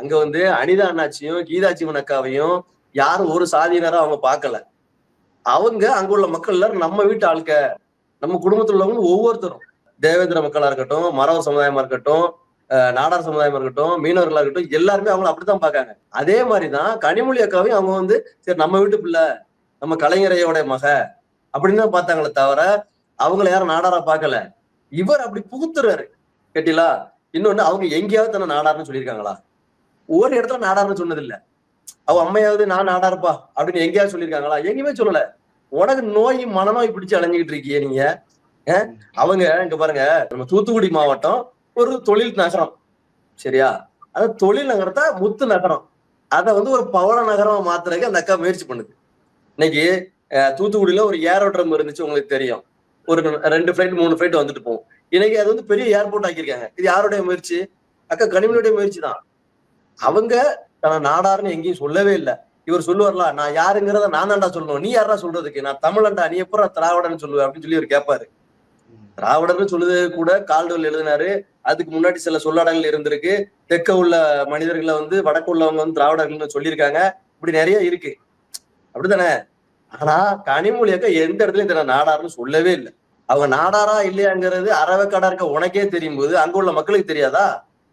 அங்க வந்து அனிதா அண்ணாச்சியும் கீதா ஜீவன் அக்காவையும் யாரும் ஒரு சாதியினரா அவங்க பார்க்கல. அவங்க அங்க உள்ள மக்கள் எல்லாரும் நம்ம வீட்டு ஆளுக்க, நம்ம குடும்பத்துல உள்ளவங்க ஒவ்வொருத்தரும் தேவேந்திர மக்களா இருக்கட்டும், மறவர் சமுதாயமா இருக்கட்டும், நாடார் சமுதாயமா இருக்கட்டும், மீனவர்களா இருக்கட்டும், எல்லாருமே அவங்கள அப்படித்தான் பார்க்காங்க. அதே மாதிரிதான் கனிமொழி அக்காவையும் அவங்க வந்து சரி நம்ம வீட்டு பிள்ளை, நம்ம கலைஞரையோட மக அப்படின்னு தான் பார்த்தாங்களே தவிர அவங்கள யாரும் நாடாரா பார்க்கல. இவர் அப்படி புகுத்துறாரு கேட்டீங்களா. இன்னொன்னு அவங்க எங்கேயாவது தன்னை நாடார்னு சொல்லியிருக்காங்களா? ஒரு இடத்துல நாடார்னு சொன்னது இல்ல. அவ அம்மையாவது நான் நாடார்ப்பா அப்படின்னு எங்கேயாவது சொல்லியிருக்காங்களா? எங்கேயுமே சொல்லல. உனக்கு நோய் மனநோய் பிடிச்சு அலைஞ்சுக்கிட்டு இருக்கீங்க நீங்க. அவங்க இங்க பாருங்க, நம்ம தூத்துக்குடி மாவட்டம் ஒரு தொழில் நகரம் சரியா. அது தொழில் நகரத்தை முத்து நகரம் அதை வந்து ஒரு பவள நகரமா மாத்துறதுக்கு அந்த அக்கா முயற்சி பண்ணுது. இன்னைக்கு தூத்துக்குடியில ஒரு ஏரோட்ரம் இருந்துச்சு உங்களுக்கு தெரியும். ஒரு 2 ஃபிளைட் 3 ஃபிளைட் வந்துட்டு போகும். இன்னைக்கு அது வந்து பெரிய ஏர்போர்ட் ஆக்கியிருக்காங்க. இது யாருடைய முயற்சி? அக்கா கனிமொழியுடைய முயற்சி தான். அவங்க தன நாடாருன்னு எங்கேயும் சொல்லவே இல்லை. இவர் சொல்லுவார்ல, நான் யாருங்கிறத நான் தான்டா சொல்லணும், நீ யாரா சொல்றதுக்கு, நான் தமிழன்டா, நீ எப்பறம் திராவிடன்னு சொல்லுவ அப்படின்னு சொல்லி இவர் கேட்பாரு. திராவிடர்னு சொல்லுது கூட கால்டுவெல் எழுதினாரு. அதுக்கு முன்னாடி சில சொல்லாடங்கள் இருந்திருக்கு. தெற்க உள்ள மனிதர்களை வந்து வடக்கு உள்ளவங்க வந்து திராவிடர்கள்னு சொல்லியிருக்காங்க. இப்படி நிறைய இருக்கு. அப்படித்தானே? ஆனா கனிமொழி அக்கா எந்த இடத்துலயும் இந்த நாடாருன்னு சொல்லவே இல்லை. அவங்க நாடாரா இல்லையாங்கிறது அறவைக்காடா இருக்க உனக்கே தெரியும் போது அங்க உள்ள மக்களுக்கு தெரியாதா?